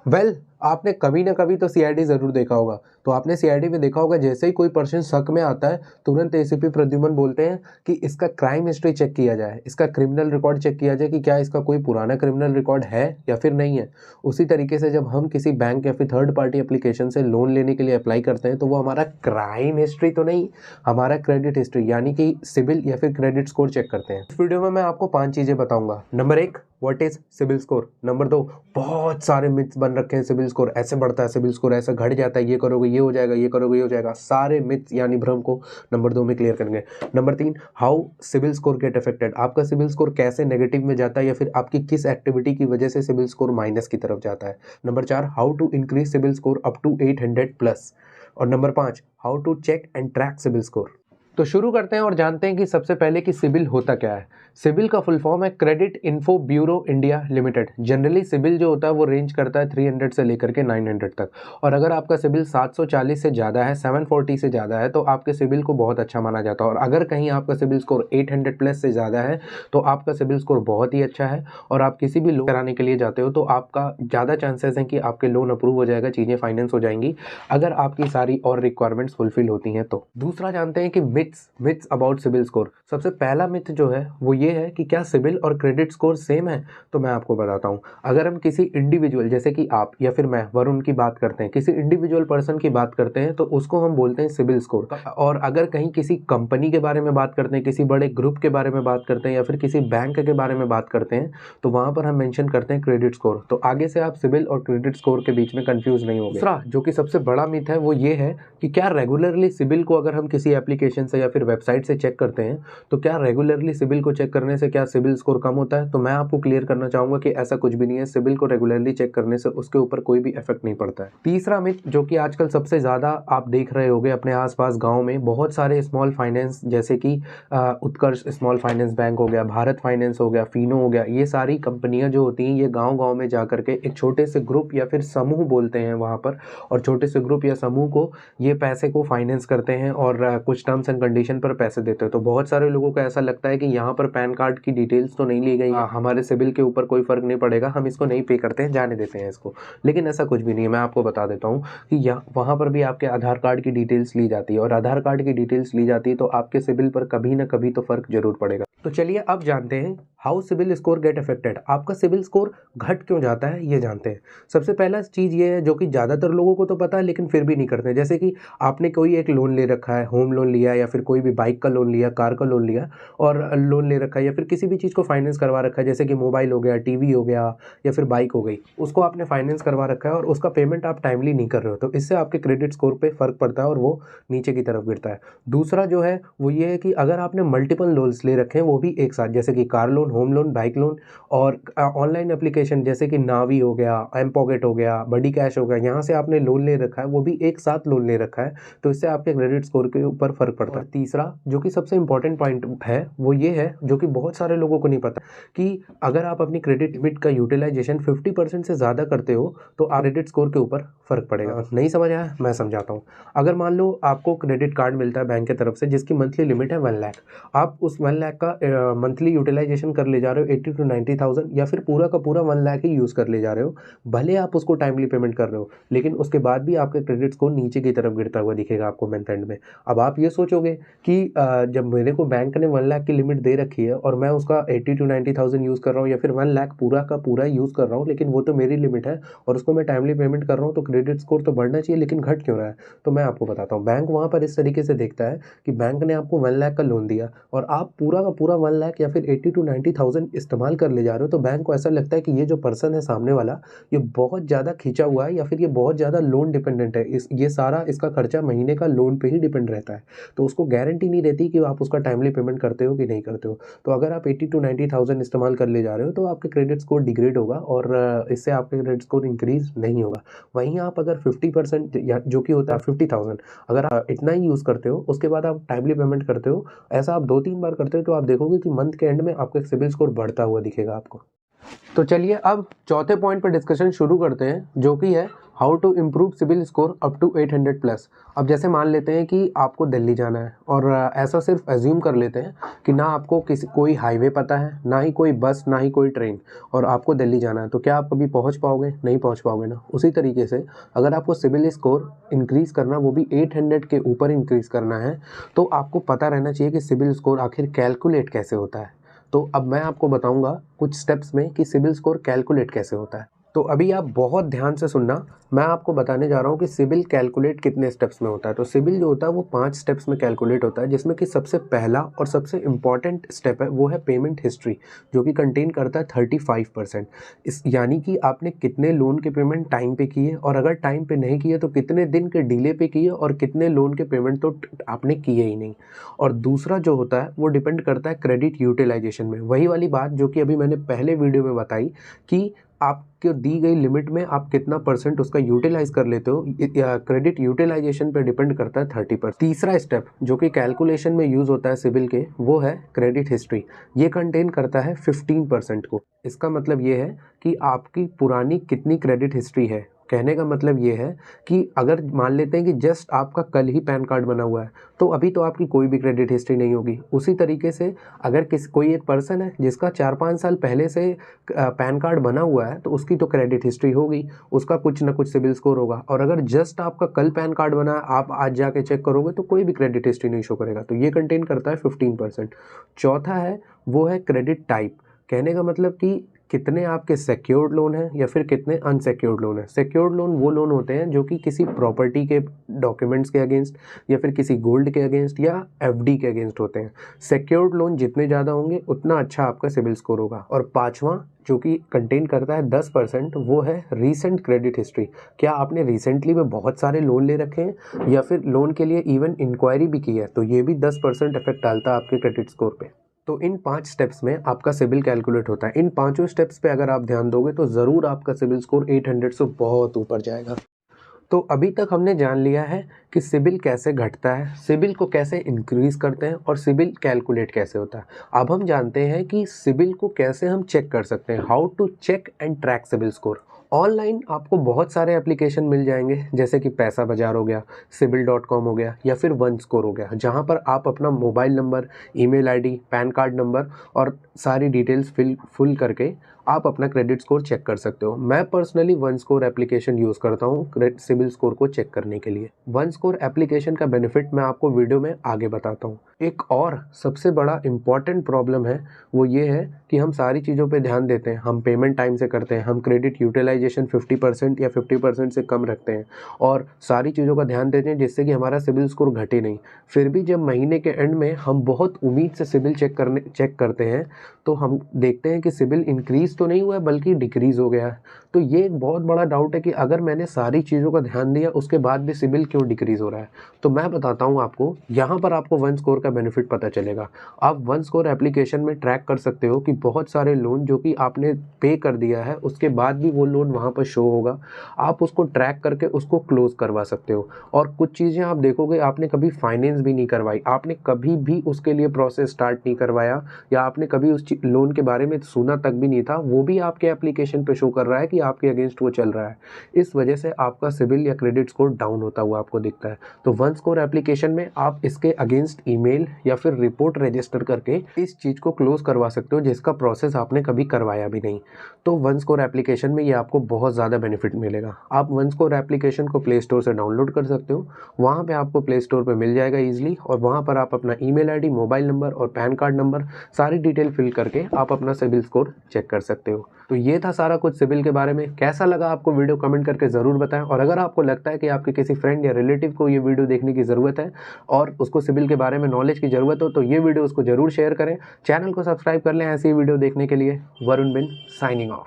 Well आपने कभी ना कभी तो सीआईडी ज़रूर देखा होगा। तो आपने सीआईडी में देखा होगा जैसे ही कोई पर्सन शक में आता है तुरंत एसीपी प्रद्युमन बोलते हैं कि इसका क्राइम हिस्ट्री चेक किया जाए, इसका क्रिमिनल रिकॉर्ड चेक किया जाए कि क्या इसका कोई पुराना क्रिमिनल रिकॉर्ड है या फिर नहीं है। उसी तरीके से जब हम किसी बैंक या फिर थर्ड पार्टी एप्लीकेशन से लोन लेने के लिए अप्लाई करते हैं तो वो हमारा क्राइम हिस्ट्री तो नहीं, हमारा क्रेडिट हिस्ट्री यानी कि सिबिल या फिर क्रेडिट स्कोर चेक करते हैं। इस वीडियो में मैं आपको 5 चीज़ें बताऊंगा। Number 1, what is CIBIL score. Number 2, बहुत सारे मिथ्स बन रखे हैं। सिबिल स्कोर ऐसे बढ़ता है, सिबिल स्कोर ऐसे घट जाता है, ये करोगे ये हो जाएगा, ये करोगे ये हो जाएगा। सारे मिथ्स यानी भ्रम को नंबर 2 में क्लियर करेंगे। Number 3, how CIBIL score get affected. आपका सिबिल स्कोर कैसे नेगेटिव में जाता है या फिर आपकी किस एक्टिविटी की वजह से सिबिल स्कोर माइनस की तरफ जाता है। Number 4, how to increase CIBIL score up to 800 plus. और number 5, how to check and track CIBIL score. तो शुरू करते हैं और जानते हैं कि सबसे पहले कि सिबिल होता क्या है। सिबिल का फुल फॉर्म है credit info bureau India limited. Generally CIBIL जो होता है वो रेंज करता है 300 से लेकर के 900 तक। और अगर आपका सिबिल 740 से ज़्यादा है, 740 से ज़्यादा है तो आपके सिबिल को बहुत अच्छा माना जाता है। और अगर कहीं आपका सिबिल स्कोर 800 प्लस से ज़्यादा है तो आपका सिबिल स्कोर बहुत ही अच्छा है और आप किसी भी लोन कराने के लिए जाते हो तो आपका ज़्यादा चांसेस हैं कि आपके लोन अप्रूव हो जाएगा, चीज़ें फाइनेंस हो जाएंगी अगर आपकी सारी और रिक्वायरमेंट्स फुलफिल होती हैं तो। दूसरा जानते हैं कि मिथ्स अबाउट सिबिल स्कोर। सबसे पहला मिथ जो है वो ये है कि क्या सिबिल और क्रेडिट स्कोर सेम है। तो मैं आपको बताता हूँ। अगर हम किसी इंडिविजुअल जैसे कि आप या फिर मैं वरुण की बात करते हैं, किसी इंडिविजुअल पर्सन की बात करते हैं तो उसको हम बोलते हैं सिबिल स्कोर। और अगर कहीं किसी कंपनी के बारे में बात करते हैं, किसी बड़े ग्रुप के बारे में बात करते हैं या फिर किसी बैंक के बारे में बात करते हैं तो वहां पर हम मेंशन करते हैं क्रेडिट स्कोर। तो आगे से आप सिबिल और क्रेडिट स्कोर के बीच में कंफ्यूज नहीं होंगे। दूसरा जो कि सबसे बड़ा मिथ है वो ये है कि क्या रेगुलरली सिबिल को अगर हम किसी एप्लीकेशन से या फिर वेबसाइट से चेक करते हैं तो क्या रेगुलरली सिबिल को चेक करने से क्या सिबिल स्कोर कम होता है। तो मैं आपको क्लियर करना चाहूंगा कि ऐसा कुछ भी नहीं है। सिबिल को रेगुलरली चेक करने से उसके ऊपर कोई भी इफेक्ट नहीं पड़ता है। तीसरा मिथ जो कि आजकल सबसे ज्यादा आप देख रहे होंगे अपने आसपास गांव में, बहुत सारे स्मॉल फाइनेंस जैसे कि उत्कर्ष स्मॉल फाइनेंस बैंक हो गया, भारत फाइनेंस हो गया, फिनो हो गया, ये सारी कंपनियां जो होती हैं ये गांव गांव में जाकर के एक छोटे से ग्रुप या फिर समूह बोलते हैं वहां पर, और छोटे से ग्रुप या समूह को ये पैसे को फाइनेंस करते हैं और कुछ टर्म्स एंड कंडीशन पर पैसे देते हैं। तो बहुत सारे लोगों को ऐसा लगता है कि यहाँ पर पैन कार्ड की डिटेल्स तो नहीं ली गई, हमारे सिबिल के ऊपर कोई फर्क नहीं पड़ेगा, हम इसको नहीं पे करते हैं, जाने देते हैं इसको। लेकिन ऐसा कुछ भी नहीं है। मैं आपको बता देता हूँ कि यहाँ वहाँ पर भी आपके आधार कार्ड की डिटेल्स ली जाती है और आधार कार्ड की डिटेल्स ली जाती है तो आपके सिबिल पर कभी ना कभी तो फर्क जरूर पड़ेगा। तो चलिए अब जानते हैं how CIBIL score get affected. आपका सिबिल स्कोर घट क्यों जाता है ये जानते हैं। सबसे पहला चीज ये है जो कि ज्यादातर लोगों को तो पता है लेकिन फिर भी नहीं करते। जैसे कि आपने कोई एक लोन ले रखा है, होम लोन लिया या फिर कोई भी बाइक का लोन लिया, कार का लोन लिया और लोन ले रखा है या फिर किसी भी चीज को फाइनेंस करवा रखा है, जैसे कि मोबाइल हो गया, टीवी हो गया या फिर बाइक हो गई, उसको आपने फाइनेंस करवा रखा है और उसका पेमेंट आप टाइमली नहीं कर रहे हो तो इससे आपके क्रेडिट स्कोर पे फर्क पड़ता है और वो नीचे की तरफ गिरता है। दूसरा जो है वो ये है कि अगर आपने मल्टीपल लोन्स ले रखे हैं वो भी एक साथ, जैसे कि car loan, home loan, bike loan और ऑनलाइन एप्लीकेशन जैसे कि नावी हो गया, एम पॉकेट हो गया, बडी कैश हो गया, यहाँ से आपने लोन ले रखा है, वो भी एक साथ लोन ले रखा है तो इससे आपके क्रेडिट स्कोर के ऊपर फर्क पड़ता है। तीसरा जो कि सबसे इंपॉर्टेंट पॉइंट है वो ये है जो कि बहुत सारे लोगों को नहीं पता कि अगर आप अपनी क्रेडिट लिमिट का यूटिलाइजेशन 50% से ज़्यादा करते हो तो आप क्रेडिट स्कोर के ऊपर फर्क पड़ेगा। नहीं समझ आया? मैं समझाता हूँ। अगर मान लो आपको क्रेडिट कार्ड मिलता है बैंक की तरफ से जिसकी मंथली लिमिट है 1 लाख, आप उस 1 लाख का मंथली यूटिलाइजेशन कर ले जा रहे हो 80 to 90,000 या फिर पूरा का पूरा 1 लाख ही यूज़ कर ले जा रहे हो, भले आप उसको टाइमली पेमेंट कर रहे हो लेकिन उसके बाद भी आपके क्रेडिट स्कोर नीचे की तरफ गिरता हुआ दिखेगा आपको मंथ एंड में। अब आप ये सोचोगे कि जब मेरे को बैंक ने 1 लाख की लिमिट दे रखी है और मैं उसका 80 to 90,000 यूज़ कर रहा हूँ या फिर 1 लाख पूरा का पूरा यूज़ कर रहा हूँ लेकिन वो तो मेरी लिमिट है और उसको मैं टाइमली पेमेंट कर रहा हूँ तो क्रेडिट स्कोर तो बढ़ना चाहिए लेकिन घट क्यों रहा है। तो मैं आपको बताता हूँ। बैंक वहाँ पर इस तरीके से देखता है कि बैंक ने आपको 1 लाख का लोन दिया और आप पूरा का पूरा 1 लाख या फिर 80 to 90,000 इस्तेमाल कर ले जा रहे हो तो बैंक को ऐसा लगता है कि ये जो पर्सन है सामने वाला ये बहुत ज़्यादा खींचा हुआ है या फिर ये बहुत ज़्यादा लोन डिपेंडेंट है, ये सारा इसका खर्चा महीने का लोन पे ही डिपेंड रहता है तो उसको गारंटी नहीं रहती कि आप उसका टाइमली पेमेंट करते हो कि नहीं करते हो। तो अगर आप 80 to 90,000 इस्तेमाल कर ले जा रहे हो तो आपके क्रेडिट स्कोर डिग्रेड होगा और इससे आपके क्रेडिट स्कोर इंक्रीज नहीं होगा। वहीं आप अगर 50% या जो कि होता है 50,000 अगर आप इतना ही यूज़ करते हो उसके बाद आप टाइमली पेमेंट करते हो, ऐसा आप 2-3 बार करते हो तो आप देखोगे कि मंथ के एंड में आपका सिबिल स्कोर बढ़ता हुआ दिखेगा आपको। तो चलिए अब चौथे पॉइंट पर डिस्कशन शुरू करते हैं, जो कि है how to improve CIBIL score up to 800 plus. अब जैसे मान लेते हैं कि आपको दिल्ली जाना है और ऐसा सिर्फ एज्यूम कर लेते हैं कि ना आपको कोई हाईवे पता है, ना ही कोई बस, ना ही कोई ट्रेन, और आपको दिल्ली जाना है, तो क्या आप कभी पहुंच पाओगे? नहीं पहुंच पाओगे ना। उसी तरीके से अगर आपको सिबिल स्कोर इंक्रीज़ करना, वो भी 800 के ऊपर इंक्रीज़ करना है, तो आपको पता रहना चाहिए कि सिबिल स्कोर आखिर कैलकुलेट कैसे होता है। तो अब मैं आपको बताऊंगा कुछ स्टेप्स में कि सिबिल स्कोर कैलकुलेट कैसे होता है। तो अभी आप बहुत ध्यान से सुनना, मैं आपको बताने जा रहा हूँ कि सिबिल कैलकुलेट कितने स्टेप्स में होता है। तो सिबिल जो होता है वो 5 स्टेप्स में कैलकुलेट होता है, जिसमें कि सबसे पहला और सबसे इम्पॉर्टेंट स्टेप है वो है पेमेंट हिस्ट्री, जो कि कंटेन करता है 35%। इस यानी कि आपने कितने लोन के पेमेंट टाइम पे किए, और अगर टाइम पे नहीं किए तो कितने दिन के डिले पे किए, और कितने लोन के पेमेंट तो आपने किए ही नहीं। और दूसरा जो होता है वो डिपेंड करता है क्रेडिट यूटिलाइजेशन में। वही वाली बात जो कि अभी मैंने पहले वीडियो में बताई कि आपको दी गई लिमिट में आप कितना परसेंट उसका यूटिलाइज कर लेते हो, क्रेडिट यूटिलाइजेशन पे डिपेंड करता है 30%। तीसरा स्टेप जो कि कैलकुलेशन में यूज़ होता है सिबिल के, वो है क्रेडिट हिस्ट्री। ये कंटेन करता है 15% को। इसका मतलब ये है कि आपकी पुरानी कितनी क्रेडिट हिस्ट्री है। कहने का मतलब ये है कि अगर मान लेते हैं कि जस्ट आपका कल ही पैन कार्ड बना हुआ है, तो अभी तो आपकी कोई भी क्रेडिट हिस्ट्री नहीं होगी। उसी तरीके से अगर कोई एक पर्सन है जिसका 4-5 साल पहले से पैन कार्ड बना हुआ है, तो उसकी तो क्रेडिट हिस्ट्री होगी, उसका कुछ ना कुछ सिबिल स्कोर होगा। और अगर जस्ट आपका कल पैन कार्ड बना है, आप आज जाके चेक करोगे तो कोई भी क्रेडिट हिस्ट्री नहीं शो करेगा। तो ये कंटेन करता है 15%। चौथा है वो है क्रेडिट टाइप। कहने का मतलब कि कितने आपके सिक्योर्ड लोन हैं या फिर कितने अनसिक्योर्ड लोन हैं। सिक्योर्ड लोन वो लोन होते हैं जो कि किसी प्रॉपर्टी के डॉक्यूमेंट्स के अगेंस्ट, या फिर किसी गोल्ड के अगेंस्ट, या एफडी के अगेंस्ट होते हैं। सिक्योर्ड लोन जितने ज़्यादा होंगे उतना अच्छा आपका सिबिल स्कोर होगा। और पांचवा जो कि कंटेन करता है 10%, वो है रीसेंट क्रेडिट हिस्ट्री। क्या आपने रिसेंटली में बहुत सारे लोन ले रखे हैं, या फिर लोन के लिए इवन इंक्वायरी भी की है, तो ये भी 10% इफेक्ट डालता है आपके क्रेडिट स्कोर पे। तो इन 5 स्टेप्स में आपका सिबिल कैलकुलेट होता है। इन पांचों स्टेप्स पे अगर आप ध्यान दोगे तो ज़रूर आपका सिबिल स्कोर 800 से बहुत ऊपर जाएगा। तो अभी तक हमने जान लिया है कि सिबिल कैसे घटता है, सिबिल को कैसे इंक्रीज़ करते हैं, और सिबिल कैलकुलेट कैसे होता है। अब हम जानते हैं कि सिबिल को कैसे हम चेक कर सकते हैं, how to check and track CIBIL score. Online आपको बहुत सारे एप्लीकेशन मिल जाएंगे, जैसे कि पैसा बाजार हो गया, सिबिल.com हो गया, या फिर वन स्कोर हो गया, जहां पर आप अपना mobile number, email ID, pan card number और सारी डिटेल्स फुल करके आप अपना क्रेडिट स्कोर चेक कर सकते हो। मैं personally one score application use करता हूँ सिबिल स्कोर को चेक करने के लिए। वन स्कोर एप्लीकेशन का बेनिफिट मैं आपको वीडियो में आगे बताता हूँ। एक और सबसे बड़ा इम्पॉर्टेंट प्रॉब्लम है वो ये है कि हम सारी चीज़ों पे ध्यान देते हैं, हम पेमेंट टाइम से करते हैं, हम क्रेडिट यूटिलाइजेशन 50% या 50% से कम रखते हैं, और सारी चीज़ों का ध्यान देते हैं जिससे कि हमारा सिबिल स्कोर घटे नहीं। फिर भी जब महीने के एंड में हम बहुत उम्मीद से सिबिल चेक करते हैं, तो हम देखते हैं कि सिबिल इंक्रीज़ तो नहीं हुआ है बल्कि डिक्रीज़ हो गया है। तो ये एक बहुत बड़ा डाउट है कि अगर मैंने सारी चीज़ों का ध्यान दिया उसके बाद भी सिबिल क्यों डिक्रीज़ हो रहा है। तो मैं बताता हूँ आपको, यहाँ पर आपको वन स्कोर का बेनिफिट पता चलेगा। आप वन स्कोर एप्लीकेशन में ट्रैक कर सकते हो कि बहुत सारे लोन जो कि आपने पे कर दिया है उसके बाद भी वो लोन वहाँ पर शो होगा। आप उसको ट्रैक करके उसको क्लोज करवा सकते हो। और कुछ चीज़ें आप देखोगे, आपने कभी फाइनेंस भी नहीं करवाई, आपने कभी भी उसके लिए प्रोसेस स्टार्ट नहीं करवाया, या आपने कभी उस लोन के बारे में सुना तक भी नहीं था, वो भी आपके एप्लीकेशन पे शो कर रहा है कि आपके अगेंस्ट वो चल रहा है। इस वजह से आपका सिबिल या क्रेडिट स्कोर डाउन होता हुआ आपको दिखता है। तो वन स्कोर एप्लीकेशन में आप इसके अगेंस्ट ईमेल या फिर रिपोर्ट रजिस्टर करके इस चीज़ को क्लोज करवा सकते हो जिसका प्रोसेस आपने कभी करवाया भी नहीं। तो वन स्कोर एप्लीकेशन में ये आपको बहुत ज़्यादा बेनिफिट मिलेगा। आप वन स्कोर एप्लीकेशन को प्ले स्टोर से डाउनलोड कर सकते हो, वहाँ पे आपको प्ले स्टोर पे मिल जाएगा ईजिली, और वहाँ पर आप अपना ईमेल आईडी, मोबाइल नंबर और पैन कार्ड नंबर सारी डिटेल फिल करके आप अपना सिबिल स्कोर चेक कर सकते हो। तो ये था सारा कुछ सिबिल के बारे में। कैसा लगा आपको वीडियो कमेंट करके ज़रूर बताएं, और अगर आपको लगता है कि आपके किसी फ्रेंड या रिलेटिव को ये वीडियो देखने की ज़रूरत है और उसको सिबिल के बारे में नॉलेज की ज़रूरत हो, तो ये वीडियो उसको ज़रूर शेयर करें। चैनल को सब्सक्राइब कर लें ऐसी वीडियो देखने के लिए। वरुण बिन साइनिंग ऑफ।